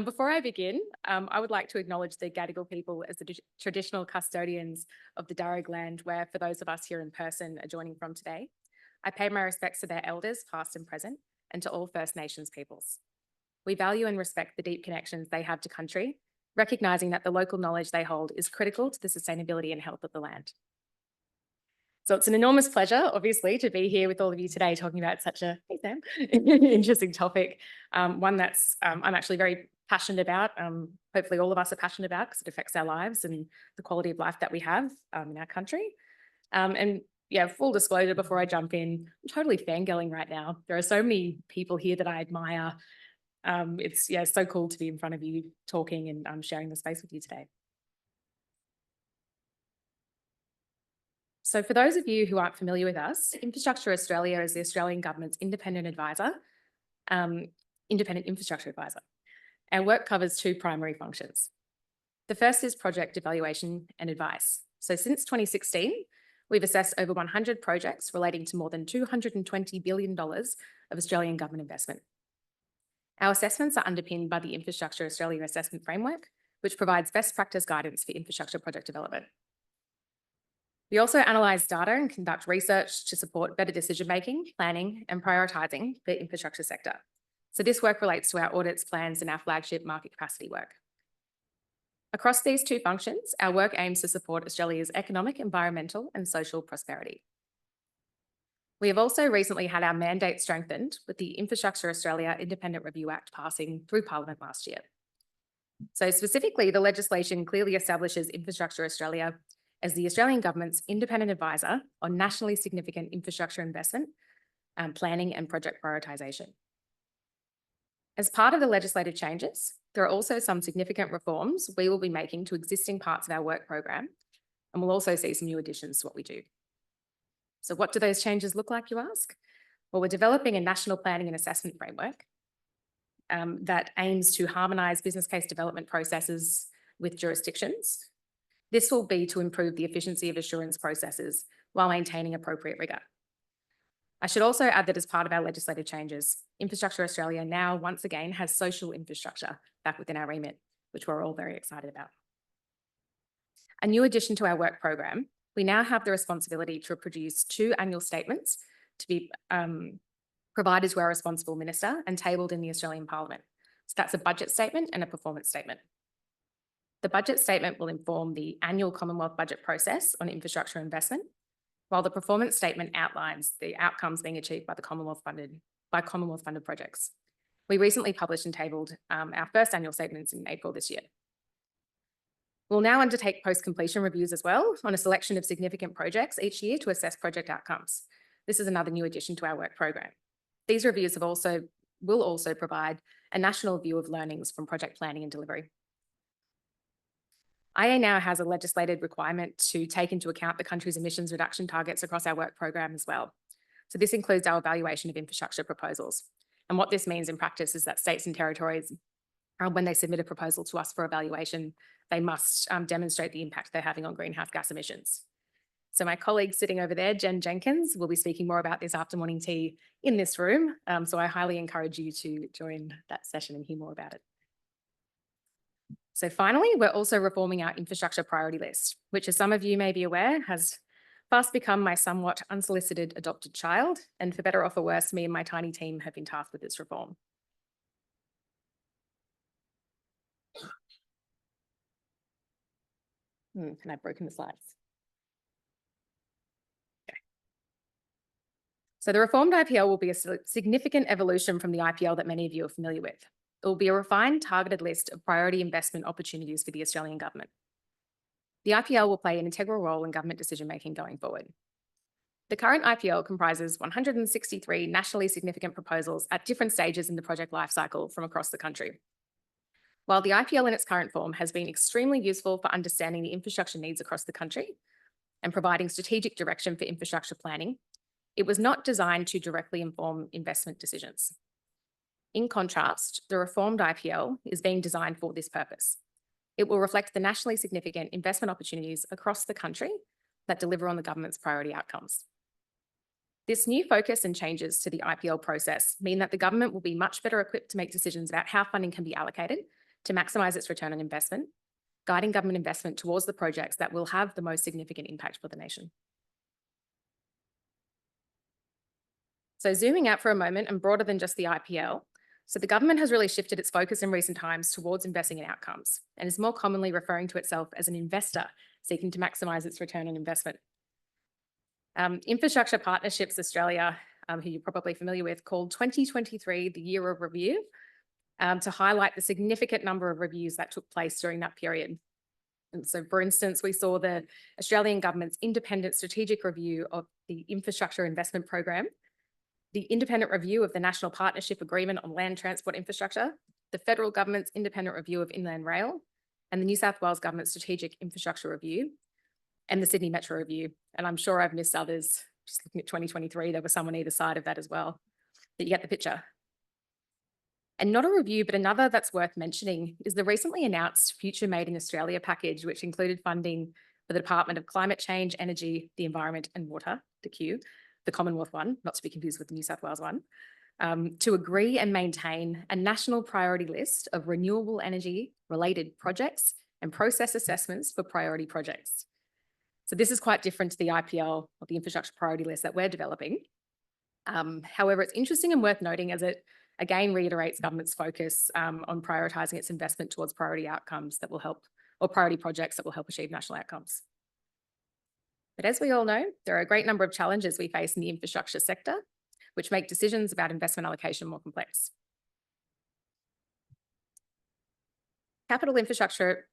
Before I begin, I would like to acknowledge the Gadigal people as the traditional custodians of the Darug land, where for those of us here in person are joining from today. I pay my respects to their elders, past and present, and to all First Nations peoples. We value and respect the deep connections they have to country, recognising that the local knowledge they hold is critical to the sustainability and health of the land. So it's an enormous pleasure, obviously, to be here with all of you today talking about such a, hey Sam, interesting topic, one that's I'm actually very passionate about. Hopefully all of us are passionate about because it affects our lives and the quality of life that we have in our country. And yeah, full disclosure before I jump in, I'm totally fangirling right now. There are so many people here that I admire. It's so cool to be in front of you talking and sharing the space with you today. So for those of you who aren't familiar with us, Infrastructure Australia is the Australian Government's independent infrastructure advisor. Our work covers two primary functions. The first is project evaluation and advice. So since 2016, we've assessed over 100 projects relating to more than $220 billion of Australian government investment. Our assessments are underpinned by the Infrastructure Australia Assessment Framework, which provides best practice guidance for infrastructure project development. We also analyse data and conduct research to support better decision-making, planning and prioritising the infrastructure sector. So this work relates to our audits, plans and our flagship market capacity work. Across these two functions, our work aims to support Australia's economic, environmental and social prosperity. We have also recently had our mandate strengthened with the Infrastructure Australia Independent Review Act passing through Parliament last year. So specifically, the legislation clearly establishes Infrastructure Australia as the Australian Government's independent advisor on nationally significant infrastructure investment, planning and project prioritisation. As part of the legislative changes, there are also some significant reforms we will be making to existing parts of our work program, and we'll also see some new additions to what we do. So what do those changes look like, you ask? Well, we're developing a national planning and assessment framework that aims to harmonise business case development processes with jurisdictions. This will be to improve the efficiency of assurance processes while maintaining appropriate rigour. I should also add that as part of our legislative changes, Infrastructure Australia now once again has social infrastructure back within our remit, which we're all very excited about. A new addition to our work program, we now have the responsibility to produce 2 annual statements to be provided to our responsible minister and tabled in the Australian Parliament. So that's a budget statement and a performance statement. The budget statement will inform the annual Commonwealth budget process on infrastructure investment, while the performance statement outlines the outcomes being achieved by Commonwealth-funded projects. We recently published and tabled our first annual statements in April this year. We'll now undertake post-completion reviews as well on a selection of significant projects each year to assess project outcomes. This is another new addition to our work program. These reviews will also provide a national view of learnings from project planning and delivery. IA now has a legislated requirement to take into account the country's emissions reduction targets across our work program as well. So this includes our evaluation of infrastructure proposals. And what this means in practice is that states and territories, when they submit a proposal to us for evaluation, they must demonstrate the impact they're having on greenhouse gas emissions. So my colleague sitting over there, Jen Jenkins, will be speaking more about this after morning tea in this room. So I highly encourage you to join that session and hear more about it. So finally, we're also reforming our infrastructure priority list, which, as some of you may be aware, has fast become my somewhat unsolicited adopted child. And for better or for worse, me and my tiny team have been tasked with this reform. And I've broken the slides. Okay. So the reformed IPL will be a significant evolution from the IPL that many of you are familiar with. It will be a refined, targeted list of priority investment opportunities for the Australian Government. The IPL will play an integral role in government decision-making going forward. The current IPL comprises 163 nationally significant proposals at different stages in the project lifecycle from across the country. While the IPL in its current form has been extremely useful for understanding the infrastructure needs across the country and providing strategic direction for infrastructure planning, it was not designed to directly inform investment decisions. In contrast, the reformed IPL is being designed for this purpose. It will reflect the nationally significant investment opportunities across the country that deliver on the government's priority outcomes. This new focus and changes to the IPL process mean that the government will be much better equipped to make decisions about how funding can be allocated to maximise its return on investment, guiding government investment towards the projects that will have the most significant impact for the nation. So zooming out for a moment and broader than just the IPL, so the government has really shifted its focus in recent times towards investing in outcomes and is more commonly referring to itself as an investor seeking to maximise its return on investment. Infrastructure Partnerships Australia, who you're probably familiar with, called 2023 the Year of Review to highlight the significant number of reviews that took place during that period. And so, for instance, we saw the Australian government's independent strategic review of the Infrastructure Investment Program, the independent review of the National Partnership Agreement on Land Transport Infrastructure, the federal government's independent review of Inland Rail, and the New South Wales government's Strategic Infrastructure Review, and the Sydney Metro Review. And I'm sure I've missed others. Just looking at 2023, there was some on either side of that as well. But you get the picture. And not a review, but another that's worth mentioning is the recently announced Future Made in Australia package, which included funding for the Department of Climate Change, Energy, the Environment and Water, the Q, the Commonwealth one, not to be confused with the New South Wales one, to agree and maintain a national priority list of renewable energy related projects and process assessments for priority projects. So this is quite different to the IPL, or the Infrastructure Priority List that we're developing. However, it's interesting and worth noting as it again reiterates government's focus on prioritising its investment towards priority outcomes that will help, or priority projects that will help achieve national outcomes. But as we all know, there are a great number of challenges we face in the infrastructure sector, which make decisions about investment allocation more complex. Capital infrastructure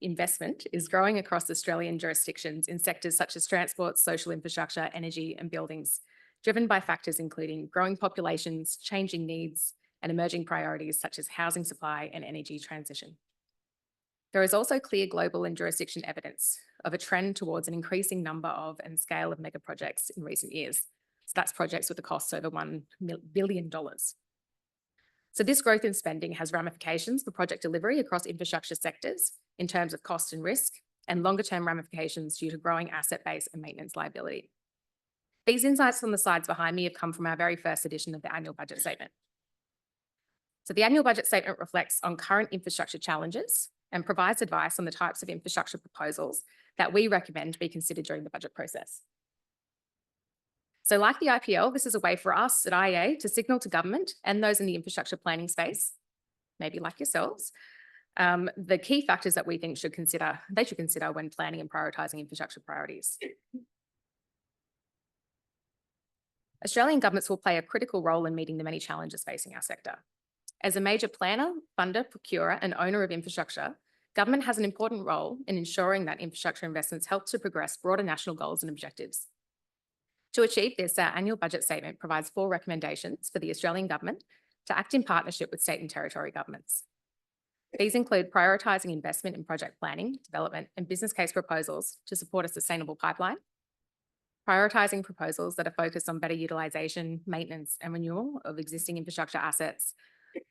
investment is growing across Australian jurisdictions in sectors such as transport, social infrastructure, energy and buildings, driven by factors including growing populations, changing needs, and emerging priorities such as housing supply and energy transition. There is also clear global and jurisdiction evidence of a trend towards an increasing number of and scale of mega projects in recent years. So that's projects with a cost over $1 billion. So this growth in spending has ramifications for project delivery across infrastructure sectors in terms of cost and risk, and longer term ramifications due to growing asset base and maintenance liability. These insights on the slides behind me have come from our very first edition of the annual budget statement. So the annual budget statement reflects on current infrastructure challenges and provides advice on the types of infrastructure proposals that we recommend be considered during the budget process. So like the IPL, this is a way for us at IEA to signal to government and those in the infrastructure planning space, maybe like yourselves, the key factors that we think they should consider when planning and prioritising infrastructure priorities. Australian governments will play a critical role in meeting the many challenges facing our sector. As a major planner, funder, procurer and owner of infrastructure, government has an important role in ensuring that infrastructure investments help to progress broader national goals and objectives. To achieve this, our annual budget statement provides 4 recommendations for the Australian government to act in partnership with state and territory governments. These include prioritising investment in project planning, development and business case proposals to support a sustainable pipeline, prioritising proposals that are focused on better utilisation, maintenance and renewal of existing infrastructure assets,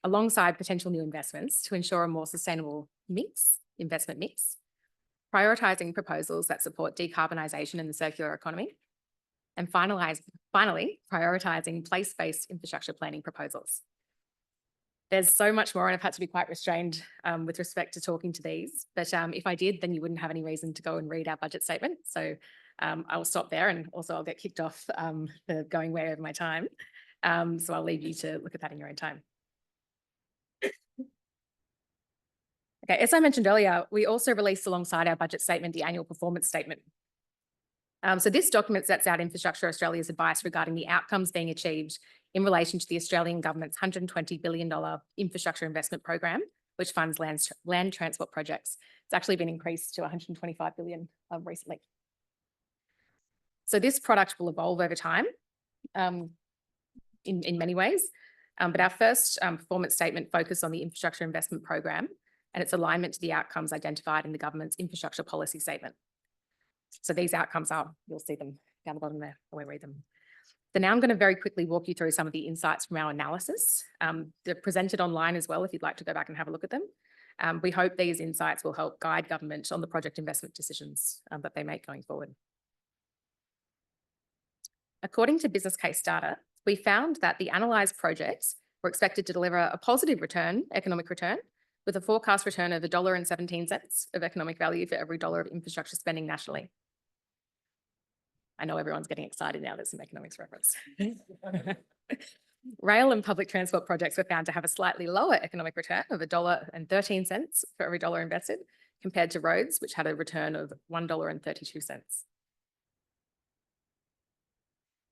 alongside potential new investments to ensure a more sustainable investment mix, prioritising proposals that support decarbonisation in the circular economy, and finally, prioritising place-based infrastructure planning proposals. There's so much more, and I've had to be quite restrained with respect to talking to these, but if I did, then you wouldn't have any reason to go and read our budget statement. So I will stop there, and also I'll get kicked off for going way over my time. So I'll leave you to look at that in your own time. Okay, as I mentioned earlier, we also released alongside our budget statement the annual performance statement. So this document sets out Infrastructure Australia's advice regarding the outcomes being achieved in relation to the Australian government's $120 billion infrastructure investment program, which funds land transport projects. It's actually been increased to $125 billion recently. So this product will evolve over time in many ways, but our first performance statement focused on the infrastructure investment program and its alignment to the outcomes identified in the government's infrastructure policy statement. So these outcomes are, you'll see them down the bottom there when we read them. So now I'm going to very quickly walk you through some of the insights from our analysis. They're presented online as well if you'd like to go back and have a look at them. We hope these insights will help guide government on the project investment decisions that they make going forward. According to business case data, we found that the analysed projects were expected to deliver a positive economic return, with a forecast return of $1.17 of economic value for every dollar of infrastructure spending nationally. I know everyone's getting excited now, there's some economics reference. Rail and public transport projects were found to have a slightly lower economic return of $1.13 for every dollar invested, compared to roads, which had a return of $1.32.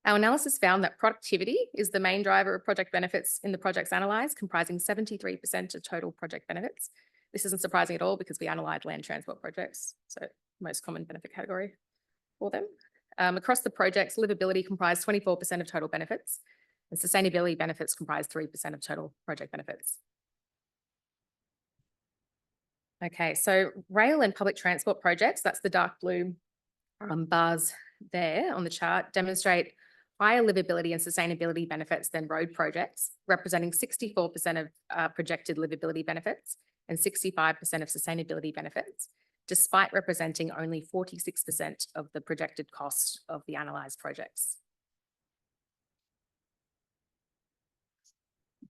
Our analysis found that productivity is the main driver of project benefits in the projects analysed, comprising 73% of total project benefits. This isn't surprising at all because we analysed land transport projects, so most common benefit category for them. Across the projects, livability comprised 24% of total benefits, and sustainability benefits comprised 3% of total project benefits. Okay, so rail and public transport projects, that's the dark blue bars there on the chart, demonstrate higher livability and sustainability benefits than road projects, representing 64% of projected livability benefits and 65% of sustainability benefits, despite representing only 46% of the projected cost of the analysed projects.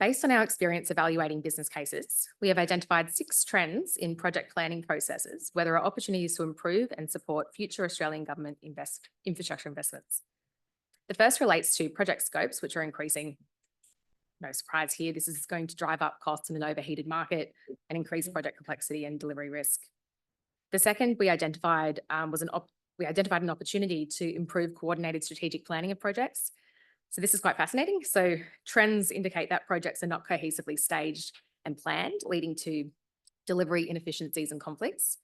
Based on our experience evaluating business cases, we have identified 6 trends in project planning processes where there are opportunities to improve and support future Australian government infrastructure investments. The first relates to project scopes, which are increasing. No surprise here, this is going to drive up costs in an overheated market and increase project complexity and delivery risk. The second we identified an opportunity to improve coordinated strategic planning of projects. So this is quite fascinating. So trends indicate that projects are not cohesively staged and planned, leading to delivery inefficiencies and conflicts.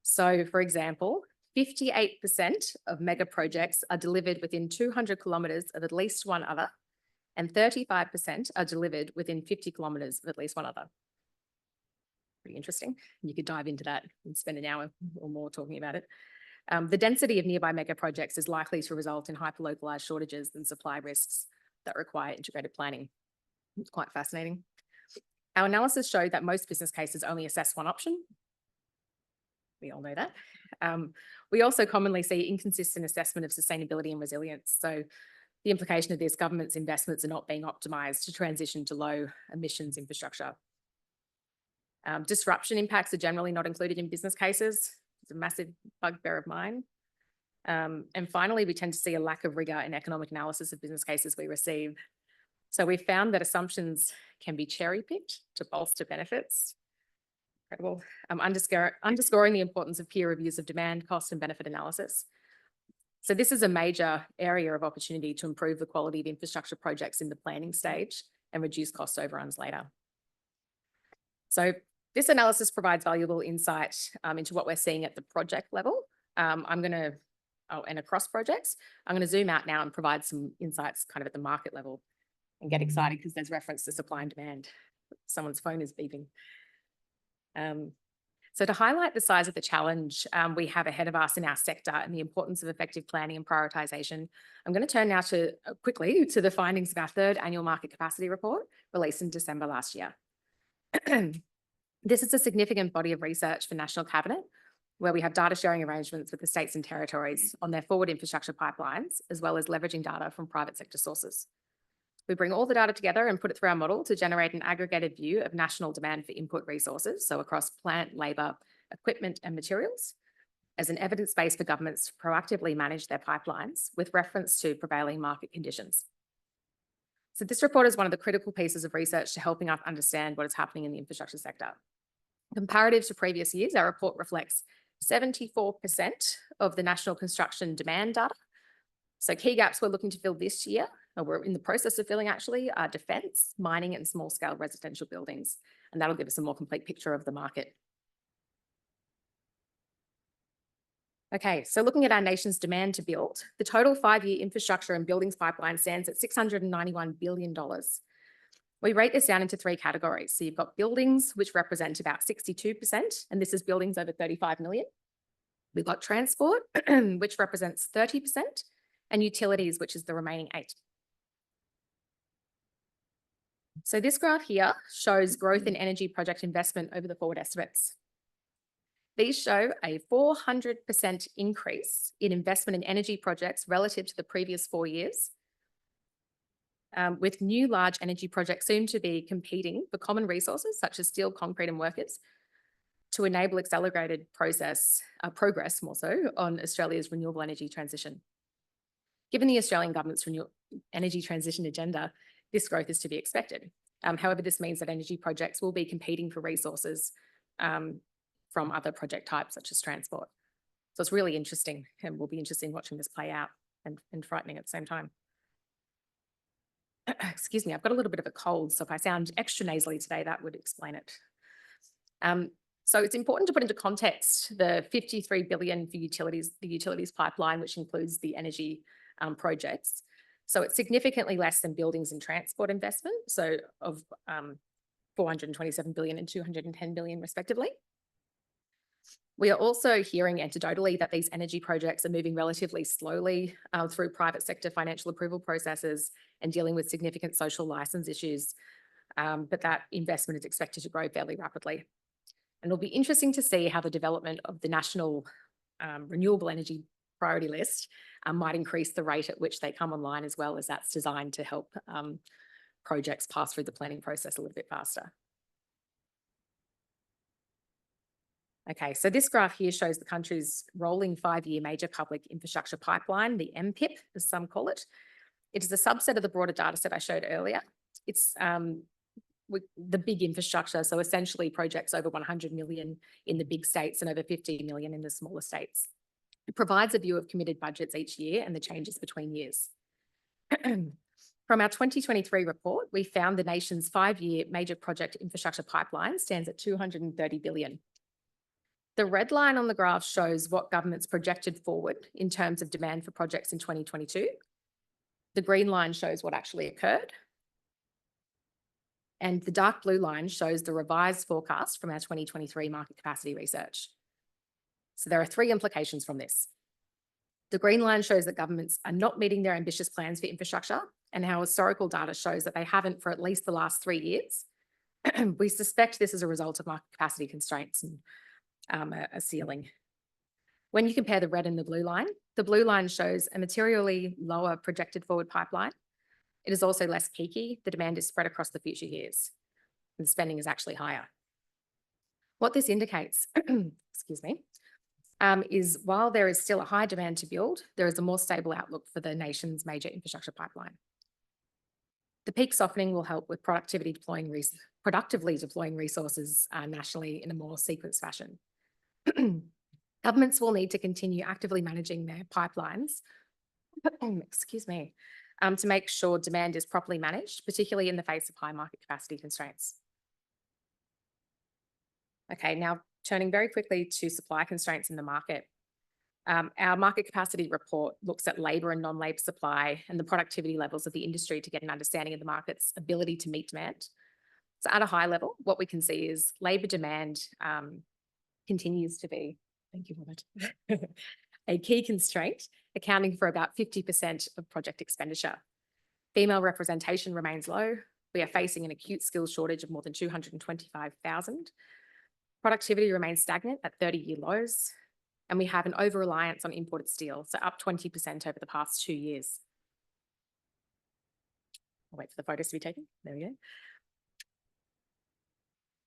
So for example, 58% of mega projects are delivered within 200 kilometres of at least one other, and 35% are delivered within 50 kilometres of at least one other. Pretty interesting. You could dive into that and spend an hour or more talking about it. The density of nearby mega projects is likely to result in hyper-localised shortages and supply risks that require integrated planning. It's quite fascinating. Our analysis showed that most business cases only assess one option. We all know that. We also commonly see inconsistent assessment of sustainability and resilience. So the implication of this, government's investments are not being optimised to transition to low emissions infrastructure. Disruption impacts are generally not included in business cases. It's a massive bugbear of mine. And finally, we tend to see a lack of rigour in economic analysis of business cases we receive. So we found that assumptions can be cherry-picked to bolster benefits. Incredible. Underscoring the importance of peer reviews of demand, cost and benefit analysis. So this is a major area of opportunity to improve the quality of infrastructure projects in the planning stage and reduce cost overruns later. So this analysis provides valuable insight into what we're seeing at the project level. And across projects. I'm going to zoom out now and provide some insights kind of at the market level and get excited because there's reference to supply and demand. Someone's phone is beeping. So to highlight the size of the challenge we have ahead of us in our sector and the importance of effective planning and prioritisation, I'm going to turn now quickly to the findings of our 3rd annual market capacity report released in December last year. This is a significant body of research for National Cabinet, where we have data sharing arrangements with the states and territories on their forward infrastructure pipelines, as well as leveraging data from private sector sources. We bring all the data together and put it through our model to generate an aggregated view of national demand for input resources, so across plant, labour, equipment and materials, as an evidence base for governments to proactively manage their pipelines with reference to prevailing market conditions. So this report is one of the critical pieces of research to helping us understand what is happening in the infrastructure sector. Comparative to previous years, our report reflects 74% of the national construction demand data. So key gaps we're looking to fill this year, or we're in the process of filling actually, are defence, mining and small-scale residential buildings. And that'll give us a more complete picture of the market. Okay, so looking at our nation's demand to build, the total 5-year infrastructure and buildings pipeline stands at $691 billion. We rate this down into 3 categories. So you've got buildings, which represent about 62%, and this is buildings over 35 million. We've got transport, which represents 30%, and utilities, which is the remaining 8%. So this graph here shows growth in energy project investment over the forward estimates. These show a 400% increase in investment in energy projects relative to the previous 4 years. with new large energy projects soon to be competing for common resources such as steel, concrete and workers to enable accelerated progress more so on Australia's renewable energy transition. Given the Australian government's energy transition agenda, this growth is to be expected. However, this means that energy projects will be competing for resources from other project types such as transport. So it's really interesting, and we'll be interested in watching this play out and frightening at the same time. Excuse me, I've got a little bit of a cold, so if I sound extra nasally today, that would explain it. So it's important to put into context the 53 billion for utilities, the utilities pipeline, which includes the energy projects. So it's significantly less than buildings and transport investment, so of 427 billion and 210 billion respectively. We are also hearing anecdotally that these energy projects are moving relatively slowly through private sector financial approval processes and dealing with significant social license issues, but that investment is expected to grow fairly rapidly. And it'll be interesting to see how the development of the National Renewable Energy Priority List might increase the rate at which they come online, as well as that's designed to help projects pass through the planning process a little bit faster. Okay, so this graph here shows the country's rolling 5-year major public infrastructure pipeline, the MPIP, as some call it. It is a subset of the broader data set I showed earlier. It's with the big infrastructure, so essentially projects over 100 million in the big states and over 50 million in the smaller states. It provides a view of committed budgets each year and the changes between years. From our 2023 report, we found the nation's 5-year major project infrastructure pipeline stands at 230 billion. The red line on the graph shows what governments projected forward in terms of demand for projects in 2022. The green line shows what actually occurred. And the dark blue line shows the revised forecast from our 2023 market capacity research. So there are 3 implications from this. The green line shows that governments are not meeting their ambitious plans for infrastructure, and our historical data shows that they haven't for at least the last 3 years. We suspect this is a result of market capacity constraints and a ceiling. When you compare the red and the blue line shows a materially lower projected forward pipeline. It is also less peaky. The demand is spread across the future years, and spending is actually higher. What this indicates, excuse me, is while there is still a high demand to build, there is a more stable outlook for the nation's major infrastructure pipeline. The peak softening will help with productively deploying resources nationally in a more sequenced fashion. Governments will need to continue actively managing their pipelines, excuse me, to make sure demand is properly managed, particularly in the face of high market capacity constraints. Okay, now turning very quickly to supply constraints in the market. Our market capacity report looks at labour and non-labour supply and the productivity levels of the industry to get an understanding of the market's ability to meet demand. So at a high level, what we can see is labour demand continues to be, thank you, Robert, a key constraint, accounting for about 50% of project expenditure. Female representation remains low. We are facing an acute skills shortage of more than 225,000. Productivity remains stagnant at 30-year lows, and we have an over-reliance on imported steel, so up 20% over the past 2 years. I'll wait for the photos to be taken. There we go.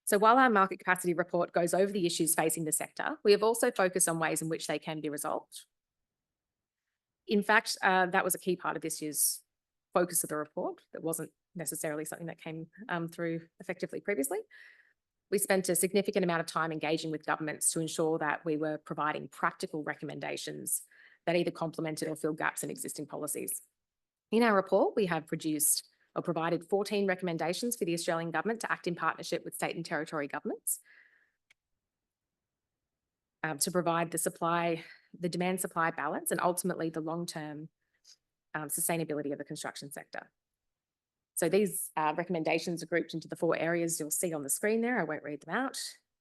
So while our market capacity report goes over the issues facing the sector, we have also focused on ways in which they can be resolved. In fact, that was a key part of this year's focus of the report. That wasn't necessarily something that came through effectively previously. We spent a significant amount of time engaging with governments to ensure that we were providing practical recommendations that either complemented or filled gaps in existing policies. In our report, we have produced or provided 14 recommendations for the Australian government to act in partnership with state and territory governments to provide the demand-supply balance and ultimately the long-term sustainability of the construction sector. So these recommendations are grouped into the 4 areas you'll see on the screen there. I won't read them out.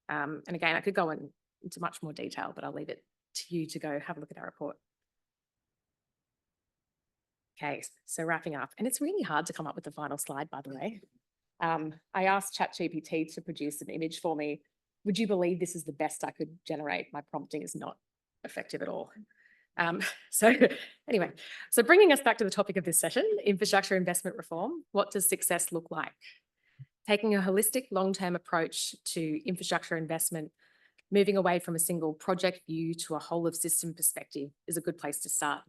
And again, I could go into much more detail, but I'll leave it to you to go have a look at our report. Okay, so wrapping up, and it's really hard to come up with the final slide, by the way. I asked ChatGPT to produce an image for me. Would you believe this is the best I could generate? My prompting is not effective at all. So anyway, so bringing us back to the topic of this session, infrastructure investment reform, what does success look like? Taking a holistic long-term approach to infrastructure investment, moving away from a single project view to a whole of system perspective is a good place to start.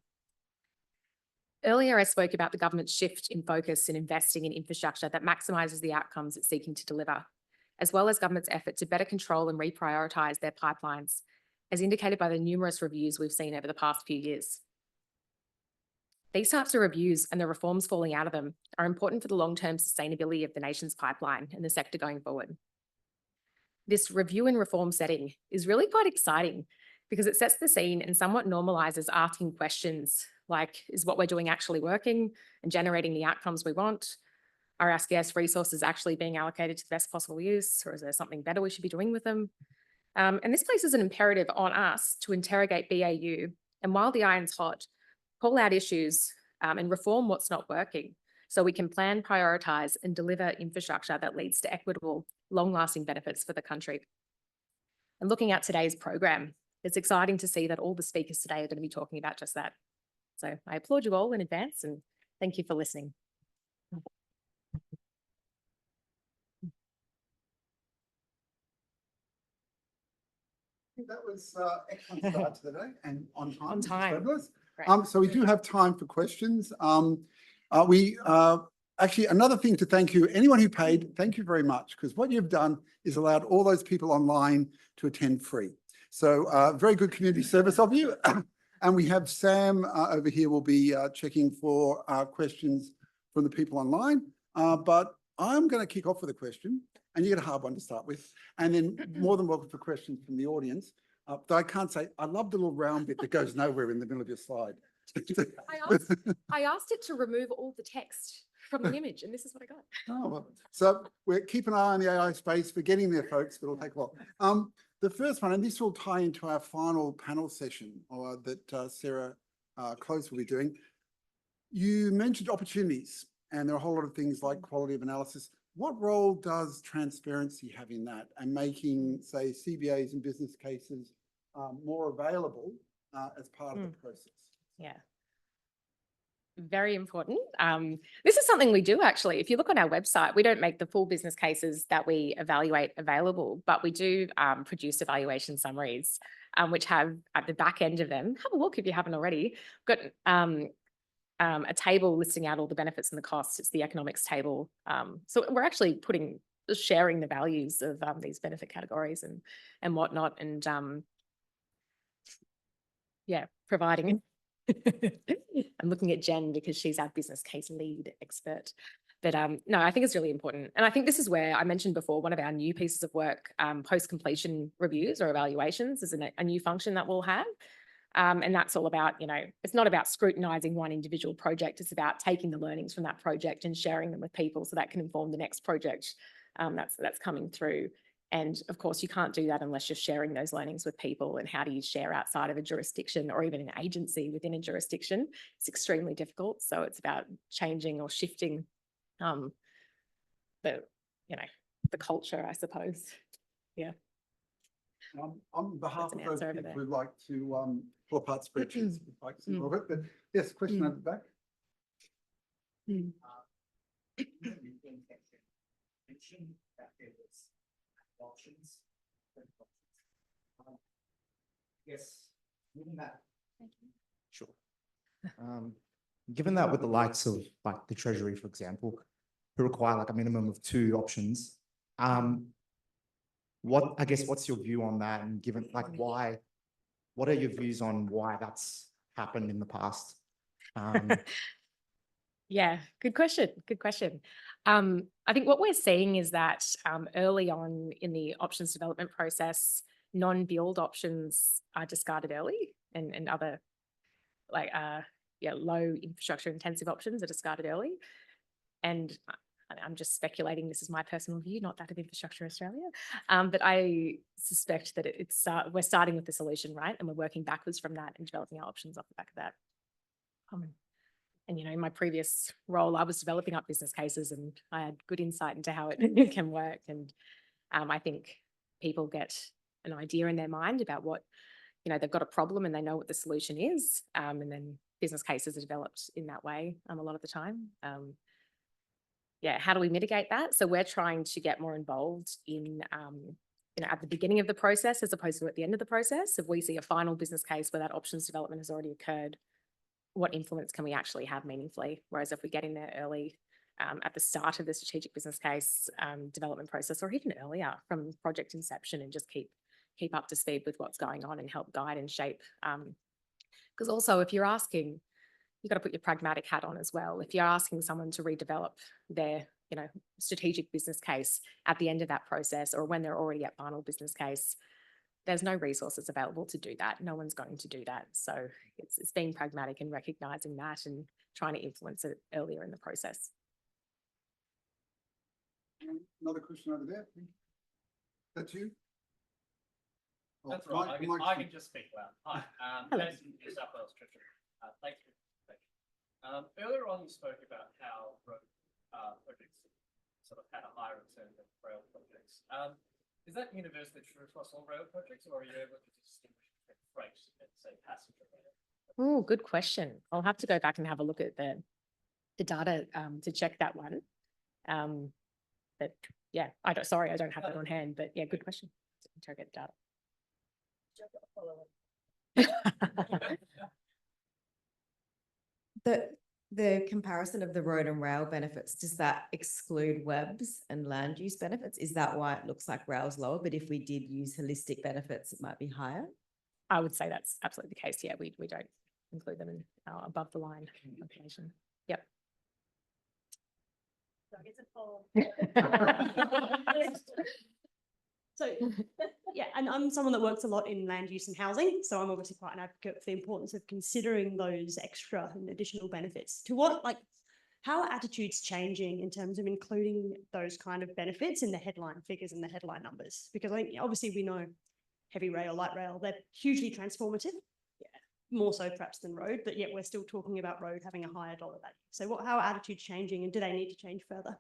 Earlier, I spoke about the government's shift in focus in investing in infrastructure that maximises the outcomes it's seeking to deliver, as well as government's effort to better control and reprioritise their pipelines, as indicated by the numerous reviews we've seen over the past few years. These types of reviews and the reforms falling out of them are important for the long-term sustainability of the nation's pipeline and the sector going forward. This review and reform setting is really quite exciting because it sets the scene and somewhat normalises asking questions like, is what we're doing actually working and generating the outcomes we want? Are our scarce resources actually being allocated to the best possible use, or is there something better we should be doing with them? And this places an imperative on us to interrogate BAU, and while the iron's hot, call out issues and reform what's not working so we can plan, prioritise and deliver infrastructure that leads to equitable, long-lasting benefits for the country. And looking at today's program, it's exciting to see that all the speakers today are going to be talking about just that. So I applaud you all in advance and thank you for listening. That was excellent start to the day and on time. On time. Great. So we do have time for questions. Actually, another thing to thank you, anyone who paid, thank you very much, because what you've done is allowed all those people online to attend free. So very good community service of you. And we have Sam over here will be checking for questions from the people online. But I'm going to kick off with a question, and you get a hard one to start with, and then more than welcome for questions from the audience. Though I can't say, I love the little round bit that goes nowhere in the middle of your slide. I asked it to remove all the text from the image, and this is what I got. Oh, well. So we're keeping an eye on the AI space. We're getting there, folks, but it'll take a while. The first one, and this will tie into our final panel session that Sarah Close will be doing. You mentioned opportunities, and there are a whole lot of things like quality of analysis. What role does transparency have in that and making, say, CBAs and business cases more available as part of the process? Yeah. Very important. This is something we do actually. If you look on our website, we don't make the full business cases that we evaluate available, but we do produce evaluation summaries, which have at the back end of them, have a look if you haven't already, got a table listing out all the benefits and the costs. It's the economics table. So we're actually sharing the values of these benefit categories and whatnot, and yeah, providing. I'm looking at Jen because she's our business case lead expert. But no, I think it's really important. And I think this is where I mentioned before, one of our new pieces of work, post-completion reviews or evaluations is a new function that we'll have. And that's all about, it's not about scrutinising one individual project. It's about taking the learnings from that project and sharing them with people so that can inform the next project that's coming through. And of course, you can't do that unless you're sharing those learnings with people. And how do you share outside of a jurisdiction or even an agency within a jurisdiction? It's extremely difficult. So it's about changing or shifting the culture, I suppose. Yeah. On behalf of those people who'd like to pull apart spreadsheets, like some of it, but yes, question over the back. Options. Yes, given that. Thank you. Sure. Given that with the likes of like the Treasury, for example, who require like a minimum of 2 options, what's your view on that? And given like what are your views on why that's happened in the past? Yeah, good question. Good question. I think what we're seeing is that early on in the options development process, non-build options are discarded early, and other like low infrastructure intensive options are discarded early. And I'm just speculating, this is my personal view, not that of Infrastructure Australia, but I suspect that we're starting with the solution, right? And we're working backwards from that and developing our options off the back of that. And, in my previous role, I was developing up business cases and I had good insight into how it can work. And I think people get an idea in their mind about what you know, they've got a problem and they know what the solution is. And then business cases are developed in that way a lot of the time. Yeah, how do we mitigate that? So we're trying to get more involved in, you know, at the beginning of the process as opposed to at the end of the process. If we see a final business case where that options development has already occurred, what influence can we actually have meaningfully? Whereas if we get in there early, at the start of the strategic business case development process, or even earlier from project inception, and just keep up to speed with what's going on and help guide and shape. Because also, if you're asking, you've got to put your pragmatic hat on as well. If you're asking someone to redevelop their, you know, strategic business case at the end of that process, or when they're already at final business case, there's no resources available to do that. No one's going to do that. So it's being pragmatic and recognizing that and trying to influence it earlier in the process. Another question over there. That's you? Oh, That's right. I can just speak loud. Hi, Hello. Jason, New South Wales Treasurer. Thank you. Earlier on, you spoke about how road projects sort of had a higher return than rail projects. Is that universally true across all rail projects, or are you able to distinguish between freight and, say, passenger rail? Oh, good question. I'll have to go back and have a look at the data to check that one. But yeah, I don't have that on hand, but yeah, good question. Interrogate the data. The comparison of the road and rail benefits, does that exclude webs and land use benefits? Is that why it looks like rail's lower? But if we did use holistic benefits, it might be higher? I would say that's absolutely the case. Yeah, we don't include them in our above the line information. Yep. So I guess So yeah, and I'm someone that works a lot in land use and housing, so I'm obviously quite an advocate for the importance of considering those extra and additional benefits. How are attitudes changing in terms of including those kind of benefits in the headline figures and the headline numbers? Because I think obviously we know heavy rail, light rail, they're hugely transformative, more so perhaps than road, but yet we're still talking about road having a higher dollar value. So how are attitudes changing, and do they need to change further?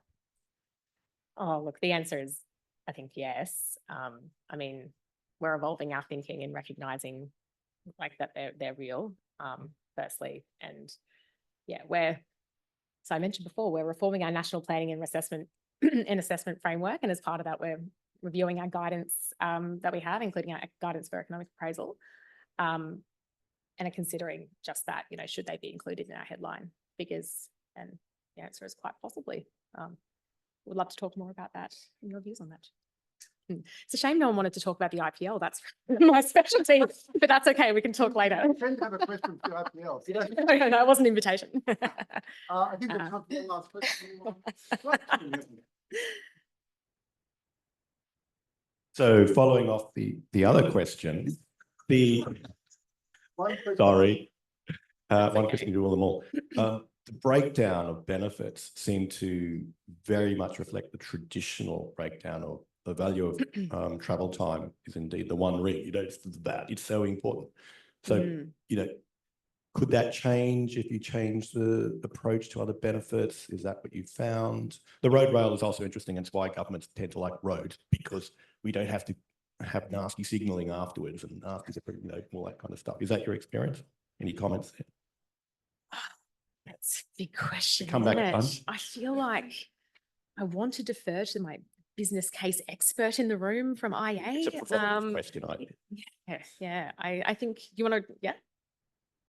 Oh, look, the answer is, I think, yes. I mean, we're evolving our thinking and recognizing like that they're real, firstly. And yeah, so I mentioned before, we're reforming our national planning and assessment framework. And as part of that, we're reviewing our guidance that we have, including our guidance for economic appraisal, and are considering just that, you know, should they be included in our headline figures? And the answer is quite possibly. Would love to talk more about that and your views on that. It's a shame no one wanted to talk about the IPL. That's my specialty, but that's okay. We can talk later. I tend to have a question for the IPL. No, it wasn't an invitation. I think we'll come to the last question. So following off the other question, one question to all them all. The breakdown of benefits seem to very much reflect the traditional breakdown of the value of travel time is indeed the one ring. You know, it's so important. So, you know, could that change if you change the approach to other benefits? Is that what you found? The road rail is also interesting, and it's why governments tend to like road, because we don't have to have nasty signalling afterwards and nasty, you know, all that kind of stuff. Is that your experience? Any comments there? That's a big question. Come back, I feel like I want to defer to my business case expert in the room from IA. It's a performance question, Yeah. I think you want to,